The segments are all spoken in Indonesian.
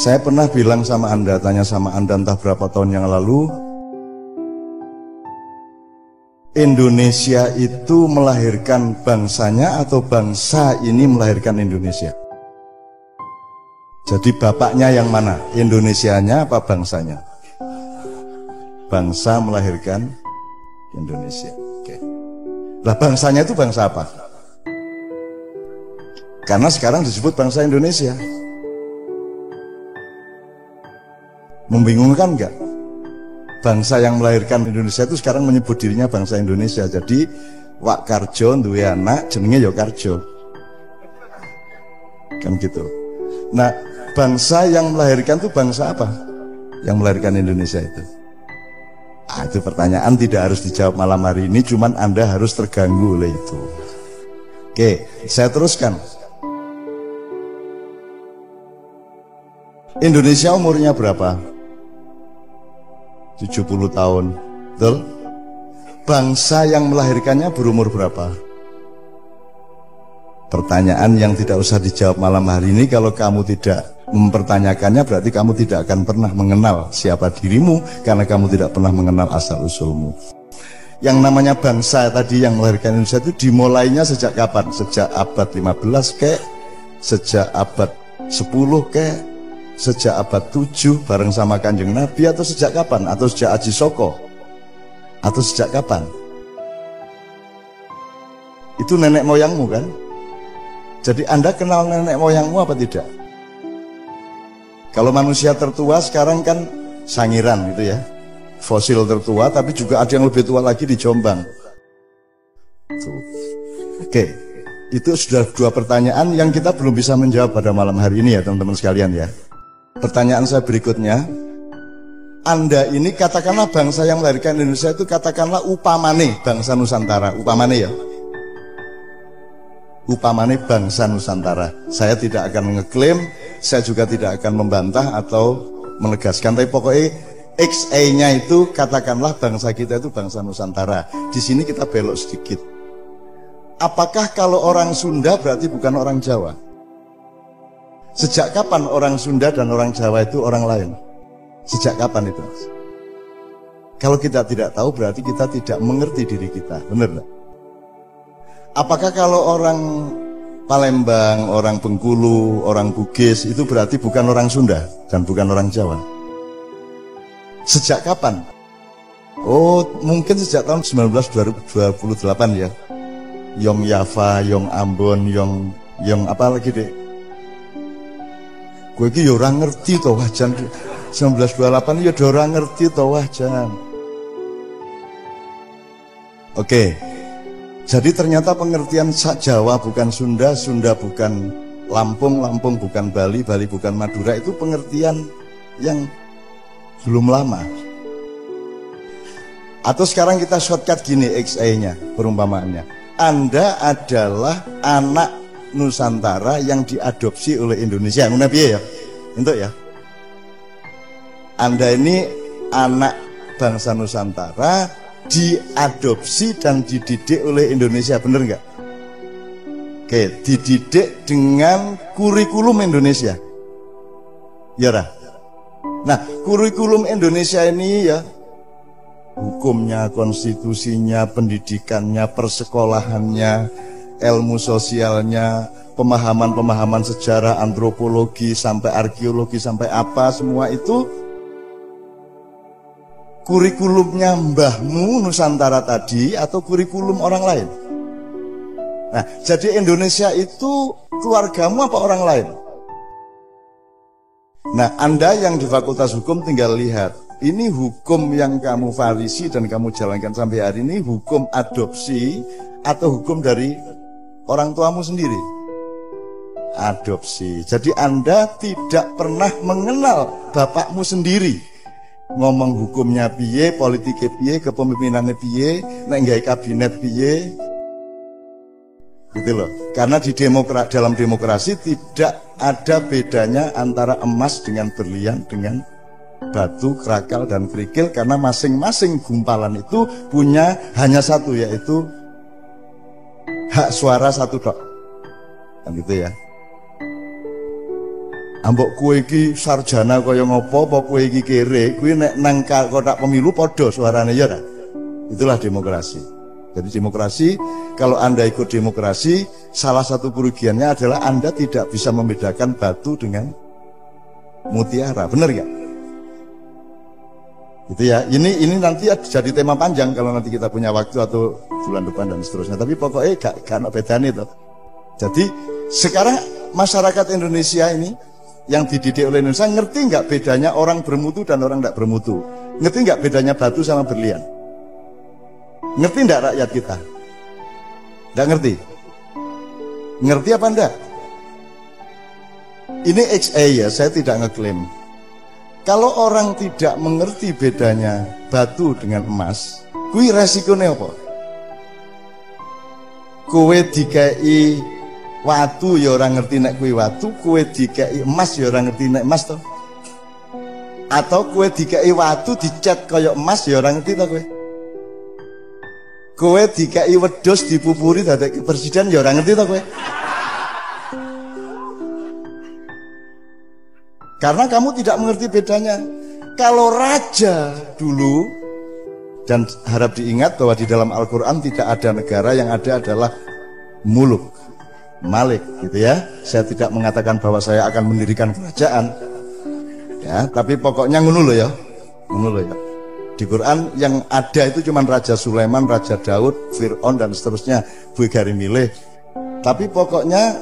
Saya pernah bilang sama Anda, tanya sama Anda entah berapa tahun yang lalu, Indonesia itu melahirkan bangsanya atau bangsa ini melahirkan Indonesia? Jadi bapaknya yang mana? Indonesianya apa bangsanya? Bangsa melahirkan Indonesia. Oke. Lah bangsanya itu bangsa apa? Karena sekarang disebut bangsa Indonesia. Membingungkan enggak? Bangsa yang melahirkan Indonesia itu sekarang menyebut dirinya bangsa Indonesia. Jadi Wak Karjo duwe anak jenenge ya Karjo. Kan gitu. Nah, bangsa yang melahirkan itu bangsa apa? Yang melahirkan Indonesia itu. Itu pertanyaan tidak harus dijawab malam hari ini, cuman Anda harus terganggu oleh itu. Oke, saya teruskan. Indonesia umurnya berapa? 70 tahun. Betul? Bangsa yang melahirkannya berumur berapa? Pertanyaan yang tidak usah dijawab malam hari ini. Kalau kamu tidak mempertanyakannya, berarti kamu tidak akan pernah mengenal siapa dirimu, karena kamu tidak pernah mengenal asal usulmu. Yang namanya bangsa tadi yang melahirkan Indonesia itu dimulainya sejak kapan? Sejak abad 15 kek, sejak abad 10 kek, sejak abad 7 bareng sama Kanjeng Nabi, atau sejak kapan? Atau sejak Aji Soko? Atau sejak kapan? Itu nenek moyangmu kan? Jadi Anda kenal nenek moyangmu apa tidak? Kalau manusia tertua sekarang kan Sangiran gitu ya, fosil tertua, tapi juga ada yang lebih tua lagi di Jombang. Oke, itu sudah dua pertanyaan yang kita belum bisa menjawab pada malam hari ini ya teman-teman sekalian ya. Pertanyaan saya berikutnya, Anda ini katakanlah bangsa yang melahirkan Indonesia itu katakanlah upamane bangsa Nusantara, upamane ya, upamane bangsa Nusantara. Saya tidak akan ngeklaim, saya juga tidak akan membantah atau menegaskan, tapi pokoknya XA-nya itu katakanlah bangsa kita itu bangsa Nusantara. Di sini kita belok sedikit. Apakah kalau orang Sunda berarti bukan orang Jawa? Sejak kapan orang Sunda dan orang Jawa itu orang lain? Sejak kapan itu? Kalau kita tidak tahu berarti kita tidak mengerti diri kita, benar nggak? Apakah kalau orang Palembang, orang Bengkulu, orang Bugis itu berarti bukan orang Sunda dan bukan orang Jawa? Sejak kapan? Oh, mungkin sejak tahun 1928 ya. Yong Yava, Yong Ambon, Yong apa lagi deh? Gue iki ya ora ngerti toh wajan 1928 ya ora ngerti toh wajan. Oke. Jadi ternyata pengertian Jawa bukan Sunda, Sunda bukan Lampung, Lampung bukan Bali, Bali bukan Madura, itu pengertian yang belum lama. Atau sekarang kita shortcut gini XA-nya, perumpamaannya. Anda adalah anak Nusantara yang diadopsi oleh Indonesia. Ngono piye ya? Entuk ya. Anda ini anak bangsa Nusantara diadopsi dan dididik oleh Indonesia, bener nggak? Oke, dididik dengan kurikulum Indonesia. Ya dah. Nah, kurikulum Indonesia ini ya, hukumnya, konstitusinya, pendidikannya, persekolahannya, ilmu sosialnya, pemahaman-pemahaman sejarah, antropologi, sampai arkeologi, sampai apa, semua itu kurikulumnya mbahmu Nusantara tadi atau kurikulum orang lain? Nah, jadi Indonesia itu keluargamu apa orang lain? Nah, Anda yang di Fakultas Hukum tinggal lihat, ini hukum yang kamu farisi dan kamu jalankan sampai hari ini hukum adopsi atau hukum dari orang tuamu sendiri? Adopsi. Jadi Anda tidak pernah mengenal bapakmu sendiri. Ngomong hukumnya piye, politiknya piye, kepemimpinannya piye, nek nggawe kabinet piye. Gitu loh. Karena di dalam demokrasi tidak ada bedanya antara emas dengan berlian, dengan batu, kerakal, dan kerikil, karena masing-masing gumpalan itu punya hanya satu, yaitu hak suara satu tok. Kan gitu ya. Ambok kowe iki sarjana kaya ngopo apa kowe iki kere, kuwi nek nang kotak pemilu padha suarane ya ta. Itulah demokrasi. Jadi demokrasi, kalau Anda ikut demokrasi, salah satu kerugiannya adalah Anda tidak bisa membedakan batu dengan mutiara. Benar gak? Itu ya. Ini nanti jadi tema panjang kalau nanti kita punya waktu atau bulan depan dan seterusnya. Tapi pokoknya gak ada bedanya itu. Jadi sekarang masyarakat Indonesia ini yang dididik oleh Indonesia ngerti nggak bedanya orang bermutu dan orang tidak bermutu? Ngerti nggak bedanya batu sama berlian? Ngerti nggak rakyat kita? Nggak ngerti? Ngerti apa enggak? Ini XA ya, saya tidak ngeklaim. Kalau orang tidak mengerti bedanya batu dengan emas, kui resikonya apa? Kowe dikai watu ya orang ngerti nek kuwi watu, kowe dikai emas ya orang ngerti nek emas to. Atau kowe dikai watu dicat kaya emas ya orang ngerti to kowe. Kowe dikai wedhus dipupuri dadi presiden ya orang ngerti to kowe. Karena kamu tidak mengerti bedanya. Kalau raja dulu, dan harap diingat bahwa di dalam Al-Quran tidak ada negara, yang ada adalah muluk, malik gitu ya. Saya tidak mengatakan bahwa saya akan mendirikan kerajaan ya, tapi pokoknya ngono lho ya. Ngono lho ya. Di Quran yang ada itu cuma Raja Sulaiman, Raja Daud, Fir'aun dan seterusnya, Buigari milih. Tapi pokoknya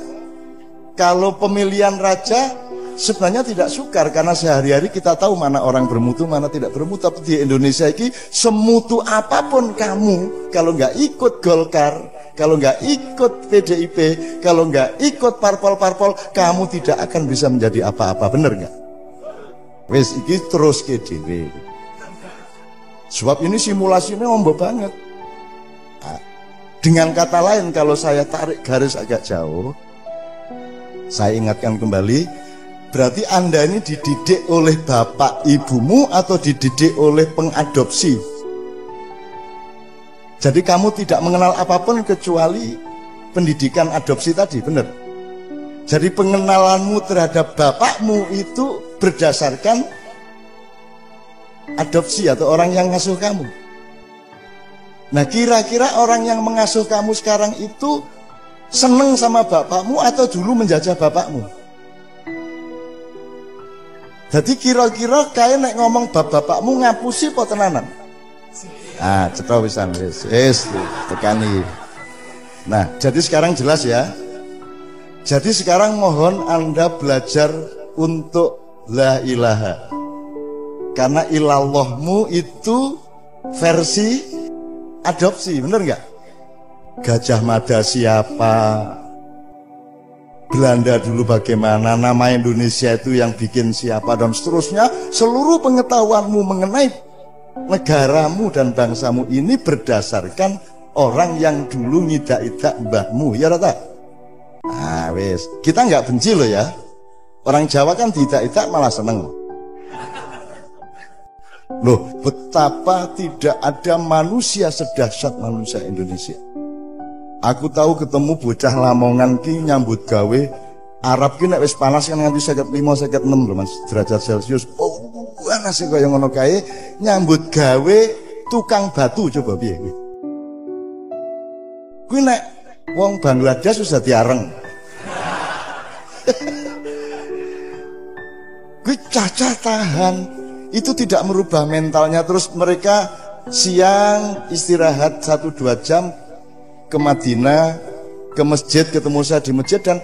kalau pemilihan raja sebenarnya tidak sukar, karena sehari-hari kita tahu mana orang bermutu, mana tidak bermutu. Tapi di Indonesia ini semutu apapun kamu, kalau nggak ikut Golkar, kalau nggak ikut PDIP, kalau nggak ikut parpol-parpol, kamu tidak akan bisa menjadi apa-apa. Bener nggak? Wes iki terus ke dhewe. Sebab ini simulasinya ombo banget. Nah, dengan kata lain, kalau saya tarik garis agak jauh, saya ingatkan kembali, berarti Anda ini dididik oleh bapak ibumu atau dididik oleh pengadopsi. Jadi kamu tidak mengenal apapun kecuali pendidikan adopsi tadi, benar? Jadi pengenalanmu terhadap bapakmu itu berdasarkan adopsi atau orang yang ngasuh kamu. Nah, kira-kira orang yang mengasuh kamu sekarang itu seneng sama bapakmu atau dulu menjajah bapakmu? Jadi kira-kira kayak nek ngomong bapakmu ngapusi apa tenanan? Ah, cetha pisan wis tekani. Nah, jadi sekarang jelas ya. Jadi sekarang mohon Anda belajar untuk la ilaha. Karena ilallahmu itu versi adopsi, bener nggak? Gajah Mada siapa? Belanda dulu bagaimana, nama Indonesia itu yang bikin siapa, dan seterusnya. Seluruh pengetahuanmu mengenai negaramu dan bangsamu ini berdasarkan orang yang dulu ngidak-idak mbahmu, ya rata. Nah wes, kita nggak benci loh ya. Orang Jawa kan tidak-idak malah seneng. Loh, betapa tidak ada manusia sedahsyat manusia Indonesia. Aku tahu ketemu bocah Lamongan ki nyambut gawe Arab ki nek wis panas kan nganti 55 56 lho Mas derajat Celcius. Oh, panas kaya ngono kae nyambut gawe tukang batu, coba piye kuwi. Kuwi nek wong Bangladesh wis dadi areng. Kuwi cacah tahan. Itu tidak merubah mentalnya. Terus mereka siang istirahat 1-2 jam ke Madinah, ke masjid, ketemu saya di masjid, dan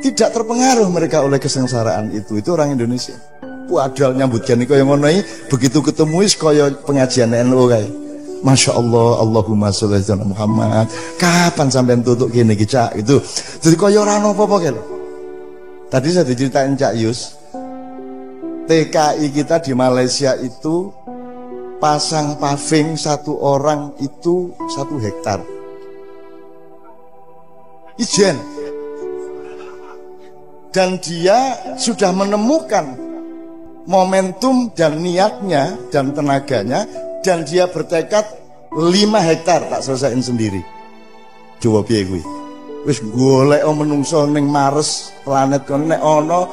tidak terpengaruh mereka oleh kesengsaraan itu. Itu orang Indonesia. Padahal nyambut gani kaya ngono iki, begitu ketemu wis kaya pengajian NU kae. Masya Allah, Allahumma sholli ala Muhammad. Kapan sampean tutuk kene iki Cak itu. Jadi kaya ora ono apa-apa kae. Tadi saya diceritain Cak Yus, TKI kita di Malaysia itu pasang paving satu orang itu 1 hektar. Ijen. Dan dia sudah menemukan momentum dan niatnya dan tenaganya, dan dia bertekad 5 hektar tak selesaiin sendiri. Coba piye kuwi? Wis golek menungso ning Mars, planet kono nek ana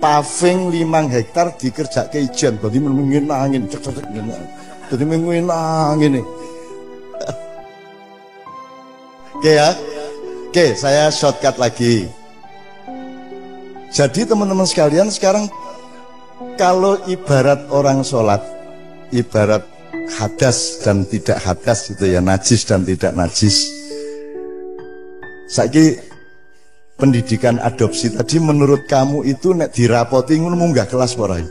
paving 5 hektar dikerjake ijen, dadi mengin angin, cek-cek ngene. Dadi mengin angin. Oke ya. Oke, saya shortcut lagi. Jadi teman-teman sekalian, sekarang kalau ibarat orang sholat, ibarat hadas dan tidak hadas gitu ya, najis dan tidak najis. Saiki pendidikan adopsi tadi menurut kamu itu nek dirapoti ngono munggah kelas ora?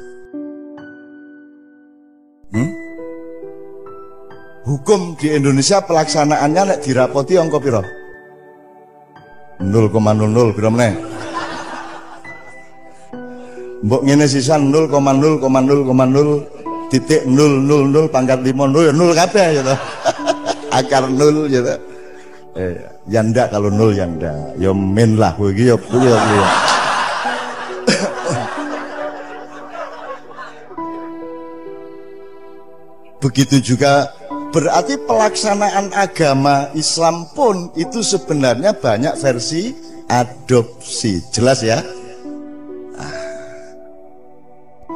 Hukum di Indonesia pelaksanaannya nek dirapoti angka piro? 0,00 piro meneh? Mbok ngene sisan 0,0,0,0 titik 000 pangkat 5 0 ya 0 kabeh ya toh. Akar 0 ya toh. Ya ndak kalau 0 ya ndak. Ya min lah kowe iki ya kuwi ya. Begitu juga berarti pelaksanaan agama Islam pun itu sebenarnya banyak versi adopsi. Jelas ya?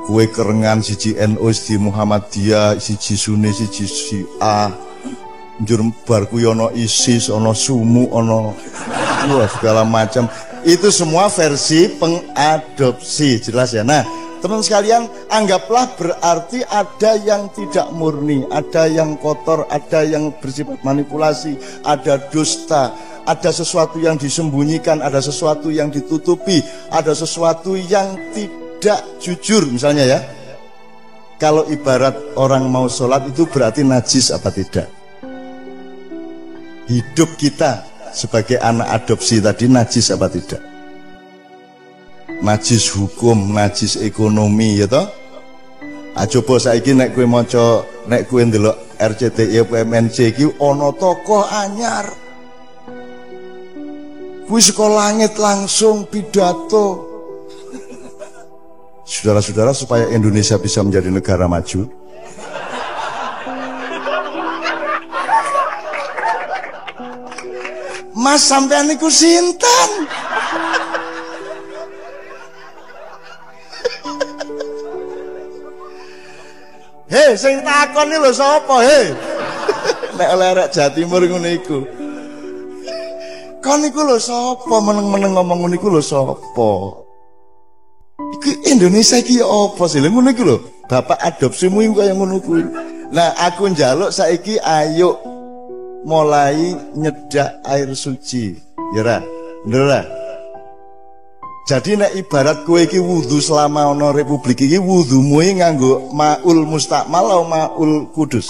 Kue kerengan siji NU, siji Muhammadiyah, siji Sunni, siji Syiah, njur barku ono ISIS, ono Sumu, ono segala macam. Itu semua versi pengadopsi, jelas ya. Nah, teman sekalian, anggaplah berarti ada yang tidak murni, ada yang kotor, ada yang bersifat manipulasi, ada dusta, ada sesuatu yang disembunyikan, ada sesuatu yang ditutupi, ada sesuatu yang tidak jujur misalnya ya. Kalau ibarat orang mau sholat itu berarti najis apa tidak? Hidup kita sebagai anak adopsi tadi najis apa tidak? Najis hukum, najis ekonomi ya toh? Coba saiki nek kowe maca, nek kowe ndelok RCTI PMNC iki ana tokoh anyar. Kuwi saka langit langsung pidato. Saudara-saudara, supaya Indonesia bisa menjadi negara maju, Mas sampean niku sinten? Hei, sing takon iki lho sapa, he? Nek oleh arek Jawa Timur ngono iku. Kon niku lho sapa meneng-meneng ngomong ngono iku lho sapa? Iku Indonesia iki apa sih? Lha ngono iku lho, bapak adopsimu iku kaya ngono kuwi. Nah, aku njaluk saiki ayo mulai nyedak air suci. Ya ra? Bener ra? Jadi nek ibarat kowe iki wudu selama ana republik iki wudumu nganggo maul mustakmal atau maul kudus.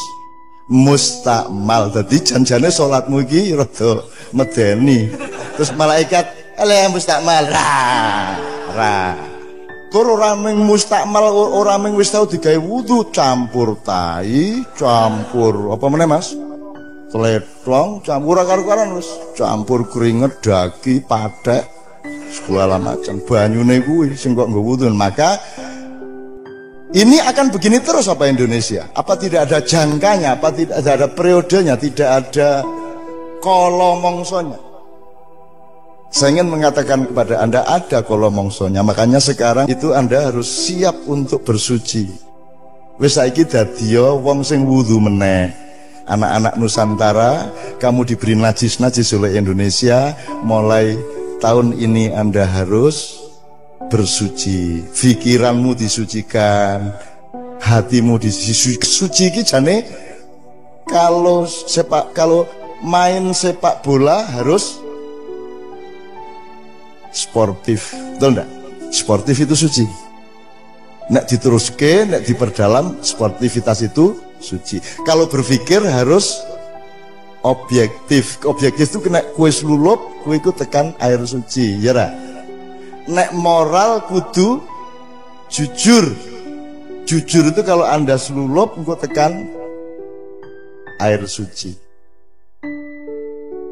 Mustakmal. Dadi janjane salatmu iki rada medeni. Terus malaikat ele mustakmal ra. Kor ora ming mustakmal, ora ming wis tau digawe wudu, campur tai, campur apa meneh Mas? Tletong, campur karo-karan wis, campur keringet, daki, pathek, segala macam. Banyune kuwi sing kok nggo wudu. Maka ini akan begini terus apa Indonesia? Apa tidak ada jangkanya? Apa tidak ada periodenya? Tidak ada kolomongsonya? Saya ingin mengatakan kepada Anda ada kolomongsonya. Makanya sekarang itu Anda harus siap untuk bersuci. Wis saiki dadiya wong sing wudu meneh. Anak-anak Nusantara, kamu diberi najis-najis oleh Indonesia. Mulai tahun ini Anda harus bersuci. Pikiranmu disucikan, hatimu disucikan. Suci iki jane kalau main sepak bola harus sportif, betul enggak? Sportif itu suci. Nek diteruske, nek diperdalam, sportivitas itu suci. Kalau berpikir harus objektif. Objektif itu kena kue selulup, kue itu tekan air suci, ya ra? Nek moral kudu jujur. Jujur itu kalau Anda selulup, kue tekan air suci.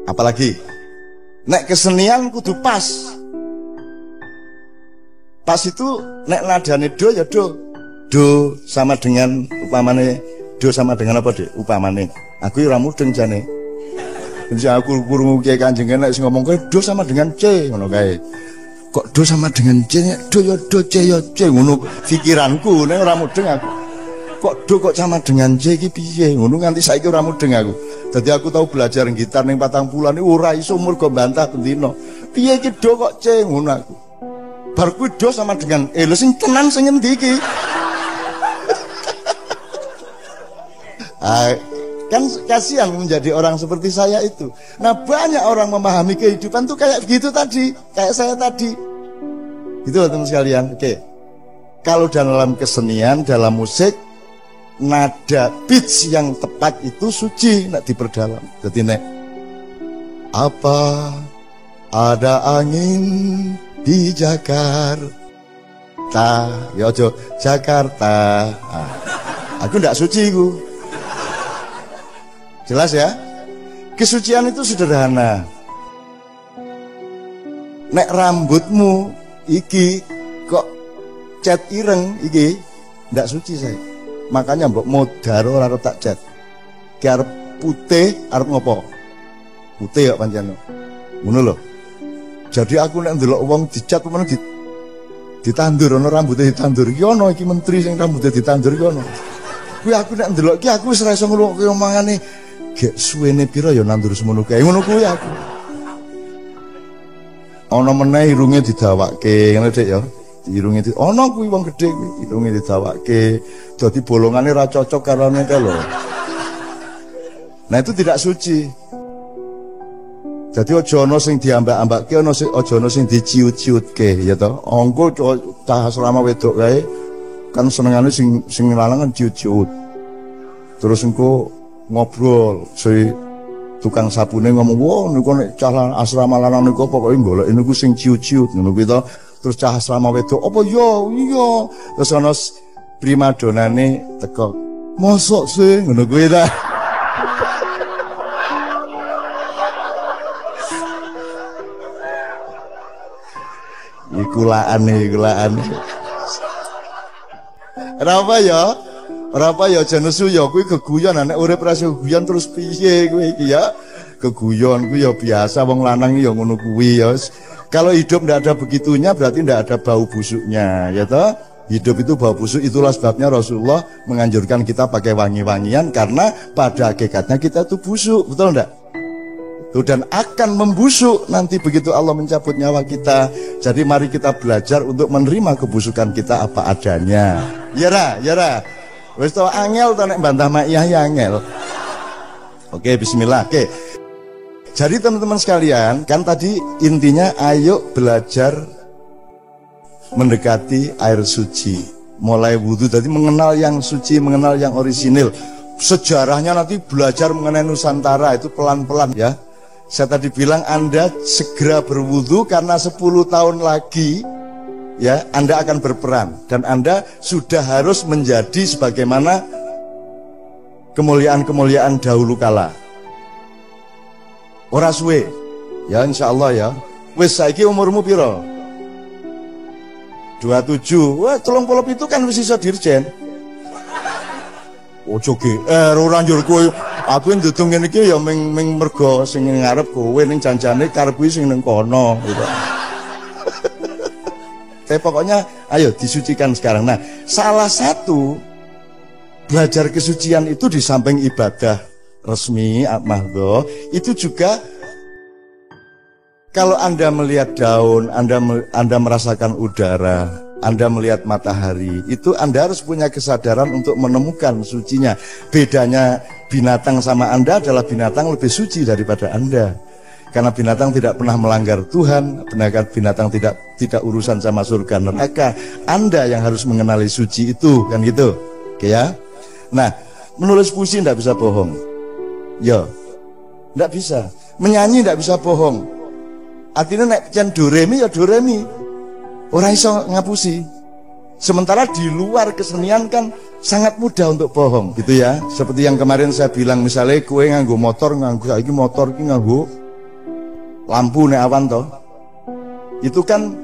Apalagi nek kesenian kudu pas. Pas itu nek nadane do ya do. Do sama dengan upamane, do sama dengan apa deh upamane. Aku ora mudeng jane. Jadi aku krungu Kiai Kanjeng nek sing ngomong kowe do sama dengan C ngono kae. kok do sama dengan C, do ya do, C ya C, ngono pikiranku nek ora mudeng aku. Kok do kok sama dengan C iki piye? Ngono nganti saiki ora mudeng aku. Dadi aku tahu belajar gitar ning 40 iki ora iso umur go bantah bendina. Piye iki do kok C ngono aku. Bar kuwi do sama dengan lho sing tenan sing endi iki? Kan kasihan menjadi orang seperti saya itu. Nah banyak orang memahami kehidupan tuh kayak begitu tadi, kayak saya tadi. Itu teman sekalian. Oke. Kalau dalam kesenian, dalam musik, nada pitch yang tepat itu suci, nak diperdalam. Jadi nek apa ada angin di Jakarta, ya ojo Jakarta. Nah, aku ndak suci ku. Jelas ya? Kesucian itu sederhana. Nek rambutmu iki kok cat ireng iki ndak suci saya. Makanya mbok modar ora arep tak cat. Ki arep putih arep ngopo? Putih kok pancen. Ngono lho. Jadi aku nek ndelok wong dicat pemene ditandur ana rambutnya ditandur. Ki ana iki menteri sing rambutnya ditandur ki ana. Kuwi aku nek ndelok ki aku wis ora iso ngrungokne omongane. Gek suwene pira ya nandur semono kae. Ngono kuwi aku. Ana meneh irunge didawakke, ngene Dik ya. Irunge ana kuwi wong gedhe kuwi, irunge didawakke. Dadi bolongane ra cocok karo nek lho. Nah itu tidak suci. Jadi aja ana sing diambak-ambakke, aja ana sing diciut-ciutke ya to. Angko cah asrama wedok kae kan senengane sing lanang kan ciut-ciut. Terus engko ngobrol si tukang sabune ngomong, wah niku nek cah asrama lanang niku pokoke golek niku sing ciut-ciut ngono kuwi to. Terus cah asrama wedok apa ya iya. Terus ana primadonane teko. Mosok sih ngono kuwi ta. Iku laane. Kenapa ya? Ora ya aja nesu ya kuwi geguyon nek urip ra geguyon terus piye kuwi iki ya. Geguyon kuwi ya biasa wong lanang ya ngono kuwi ya. Kalau hidup ndak ada begitunya berarti ndak ada bau busuknya ya toh. Hidup itu bau busuk, itulah sebabnya Rasulullah menganjurkan kita pakai wangi-wangian karena pada hakikatnya kita itu busuk, betul ndak? Tuh, dan akan membusuk nanti begitu Allah mencabut nyawa kita. Jadi mari kita belajar untuk menerima kebusukan kita apa adanya. Ya ra. Wis to angel to nek bantah maiyah ya angel. Oke, bismillah. Oke. Jadi teman-teman sekalian, kan tadi intinya ayo belajar mendekati air suci. Mulai wudhu tadi mengenal yang suci, mengenal yang orisinil. Sejarahnya nanti belajar mengenai Nusantara itu pelan-pelan ya. Saya tadi bilang Anda segera berwudhu karena 10 tahun lagi ya Anda akan berperan dan Anda sudah harus menjadi sebagaimana kemuliaan-kemuliaan dahulu kala. Ora suwe ya insyaallah ya. Wis saiki umurmu piro? 27. Wah 37 itu kan wis iso dirjen. Ojo ora njur kowe aku ndudung ngene iki ya ming mergo sing ngarep kowe ning janjane karep kuwi sing ning kono gitu. Tapi pokoknya ayo disucikan sekarang. Nah, salah satu belajar kesucian itu di samping ibadah resmi mahdhah itu juga kalau Anda melihat daun, Anda merasakan udara, Anda melihat matahari, itu Anda harus punya kesadaran untuk menemukan sucinya. Bedanya binatang sama Anda adalah binatang lebih suci daripada Anda. Karena binatang tidak pernah melanggar Tuhan, binatang tidak urusan sama surga neraka. Anda yang harus mengenali suci itu, kan gitu. Oke ya. Nah, menulis puisi tidak bisa bohong. Ya, tidak bisa. Menyanyi tidak bisa bohong. Artinya nek jan do re mi ya do re mi. Ora iso ngapusi. Sementara di luar kesenian kan sangat mudah untuk bohong gitu ya. Seperti yang kemarin saya bilang misalnya kowe nganggo motor, saiki motor ki nganggo lampu nek awan toh. Itu kan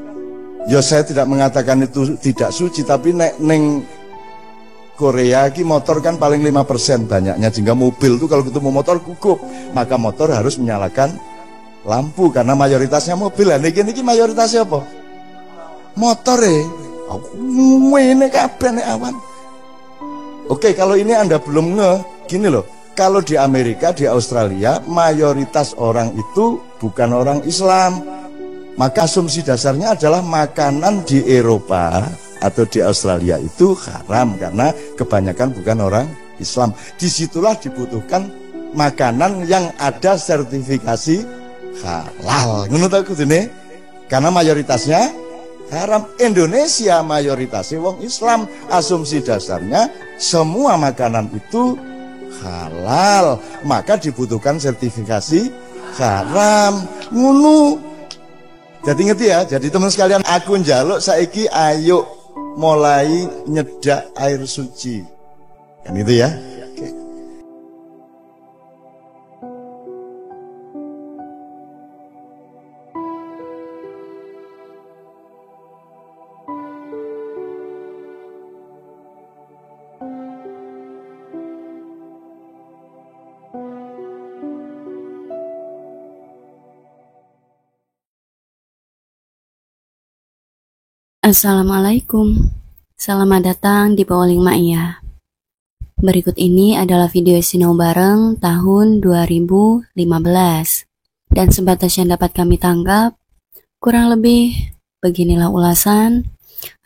ya saya tidak mengatakan itu tidak suci, tapi nek ning Korea ki motor kan paling 5% banyaknya, sehingga mobil tuh kalau ketemu motor gugup, maka motor harus menyalakan lampu karena mayoritasnya mobil. Nah niki mayoritasnya apa? motore aku ngene kabeh nek awan. Oke, kalau ini Anda belum gini loh. Kalau di Amerika, di Australia, mayoritas orang itu bukan orang Islam. Maka asumsi dasarnya adalah makanan di Eropa atau di Australia itu haram karena kebanyakan bukan orang Islam. Disitulah dibutuhkan makanan yang ada sertifikasi halal. Menurut aku ini, karena mayoritasnya haram. Indonesia mayoritasnya wong Islam. Asumsi dasarnya semua makanan itu halal, maka dibutuhkan sertifikasi haram. Ngono. Jadi ngerti ya. Jadi teman sekalian, aku njaluk saiki ayo mulai nyedak air suci. Kan itu ya. Oke. Assalamualaikum, selamat datang di Pauling Ma'iyah. Berikut ini adalah video sinau bareng tahun 2015. Dan sebatas yang dapat kami tangkap, kurang lebih beginilah ulasan,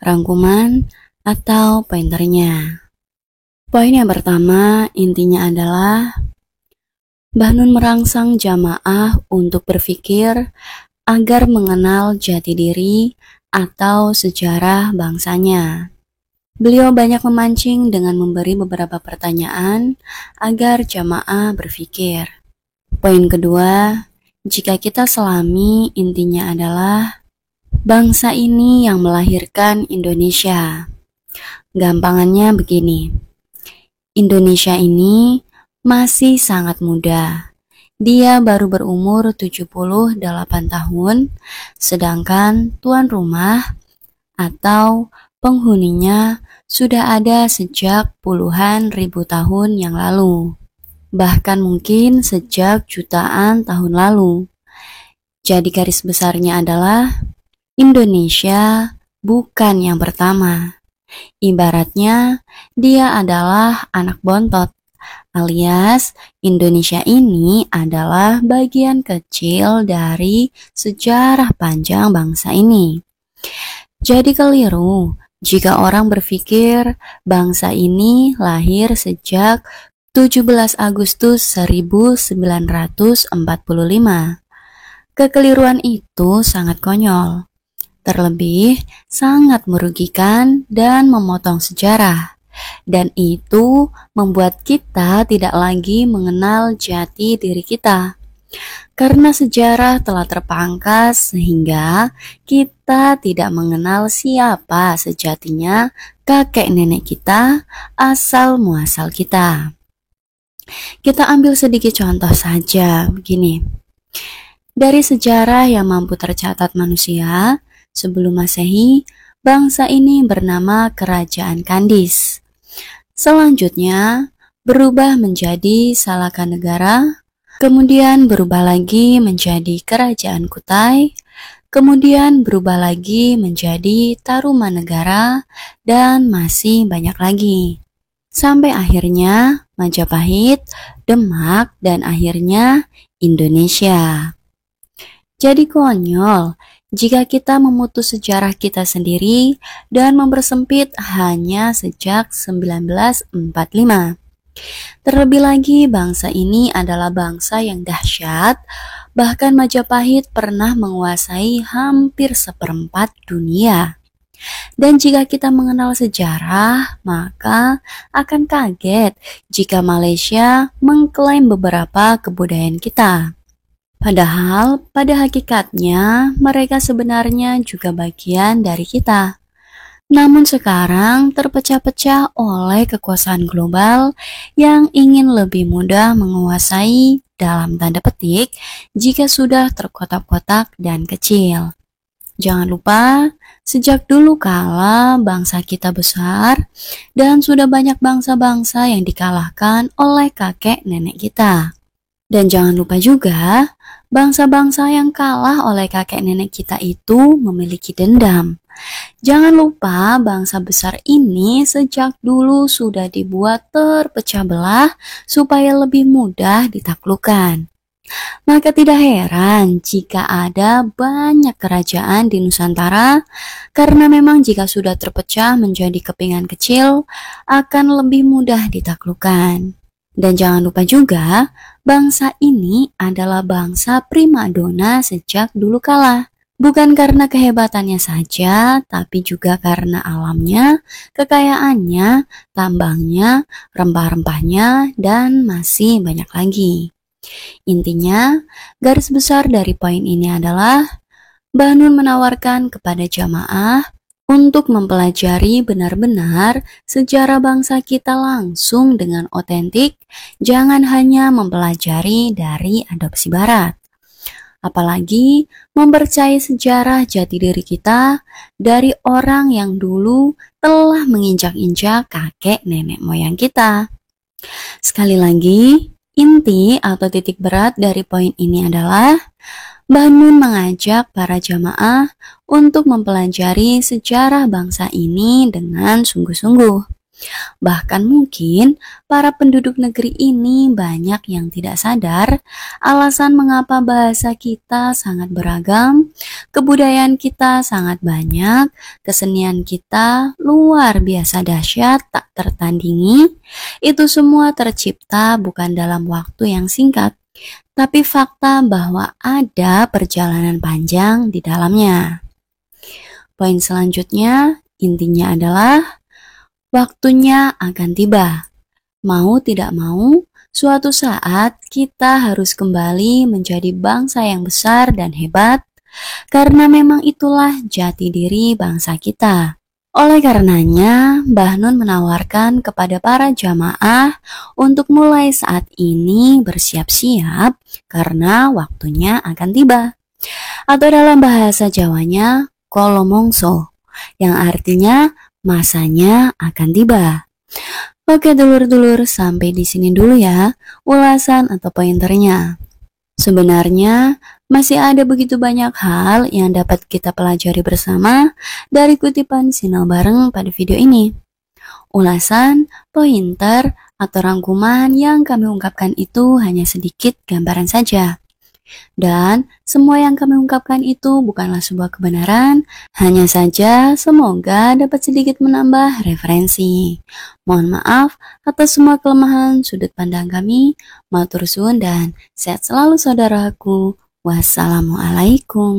rangkuman, atau pointernya. Poin yang pertama intinya adalah Mbah Nun merangsang jamaah untuk berpikir agar mengenal jati diri atau sejarah bangsanya. Beliau banyak memancing dengan memberi beberapa pertanyaan agar jamaah berpikir. Poin kedua, jika kita selami, intinya adalah bangsa ini yang melahirkan Indonesia. Gampangannya begini, Indonesia ini masih sangat muda. Dia baru berumur 78 tahun, sedangkan tuan rumah atau penghuninya sudah ada sejak puluhan ribu tahun yang lalu, bahkan mungkin sejak jutaan tahun lalu. Jadi garis besarnya adalah Indonesia bukan yang pertama. Ibaratnya dia adalah anak bontot. Alias Indonesia ini adalah bagian kecil dari sejarah panjang bangsa ini. Jadi keliru jika orang berpikir bangsa ini lahir sejak 17 Agustus 1945. Kekeliruan itu sangat konyol, terlebih sangat merugikan dan memotong sejarah. Dan itu membuat kita tidak lagi mengenal jati diri kita. Karena sejarah telah terpangkas sehingga kita tidak mengenal siapa sejatinya kakek nenek kita, asal muasal kita. Kita ambil sedikit contoh saja, begini. Dari sejarah yang mampu tercatat manusia, sebelum Masehi, bangsa ini bernama Kerajaan Kandis. Selanjutnya, berubah menjadi Salakanegara, kemudian berubah lagi menjadi Kerajaan Kutai, kemudian berubah lagi menjadi Tarumanegara, dan masih banyak lagi. Sampai akhirnya Majapahit, Demak, dan akhirnya Indonesia. Jadi konyol jika kita memutus sejarah kita sendiri dan mempersempit hanya sejak 1945. Terlebih lagi bangsa ini adalah bangsa yang dahsyat, bahkan Majapahit pernah menguasai hampir seperempat dunia. Dan jika kita mengenal sejarah, maka akan kaget jika Malaysia mengklaim beberapa kebudayaan kita. Padahal pada hakikatnya mereka sebenarnya juga bagian dari kita. Namun sekarang terpecah-pecah oleh kekuasaan global yang ingin lebih mudah menguasai dalam tanda petik jika sudah terkotak-kotak dan kecil. Jangan lupa, sejak dulu kala bangsa kita besar dan sudah banyak bangsa-bangsa yang dikalahkan oleh kakek nenek kita. Dan jangan lupa juga, bangsa-bangsa yang kalah oleh kakek nenek kita itu memiliki dendam. Jangan lupa bangsa besar ini sejak dulu sudah dibuat terpecah belah supaya lebih mudah ditaklukkan. Maka tidak heran jika ada banyak kerajaan di Nusantara, karena memang jika sudah terpecah menjadi kepingan kecil, akan lebih mudah ditaklukkan. Dan jangan lupa juga, bangsa ini adalah bangsa primadona sejak dulu kala. Bukan karena kehebatannya saja, tapi juga karena alamnya, kekayaannya, tambangnya, rempah-rempahnya, dan masih banyak lagi. Intinya, garis besar dari poin ini adalah Mbah Nun menawarkan kepada jamaah untuk mempelajari benar-benar sejarah bangsa kita langsung dengan otentik, jangan hanya mempelajari dari adopsi barat. Apalagi mempercayai sejarah jati diri kita dari orang yang dulu telah menginjak-injak kakek nenek moyang kita. Sekali lagi, inti atau titik berat dari poin ini adalah Mbah Nun mengajak para jamaah untuk mempelajari sejarah bangsa ini dengan sungguh-sungguh. Bahkan mungkin para penduduk negeri ini banyak yang tidak sadar alasan mengapa bahasa kita sangat beragam, kebudayaan kita sangat banyak, kesenian kita luar biasa dahsyat tak tertandingi. Itu semua tercipta bukan dalam waktu yang singkat, tapi fakta bahwa ada perjalanan panjang di dalamnya. Poin selanjutnya intinya adalah waktunya akan tiba. Mau tidak mau, suatu saat kita harus kembali menjadi bangsa yang besar dan hebat, karena memang itulah jati diri bangsa kita. Oleh karenanya, Mbah Nun menawarkan kepada para jamaah untuk mulai saat ini bersiap-siap karena waktunya akan tiba. Atau dalam bahasa Jawanya, kolomongso, yang artinya masanya akan tiba. Oke dulur-dulur, sampai di sini dulu ya ulasan atau pointernya. Sebenarnya masih ada begitu banyak hal yang dapat kita pelajari bersama dari kutipan Sinau Bareng pada video ini. Ulasan, pointer, atau rangkuman yang kami ungkapkan itu hanya sedikit gambaran saja. Dan semua yang kami ungkapkan itu bukanlah sebuah kebenaran, hanya saja semoga dapat sedikit menambah referensi. Mohon maaf atas semua kelemahan sudut pandang kami. Matur suwun dan sehat selalu saudaraku. Wassalamualaikum.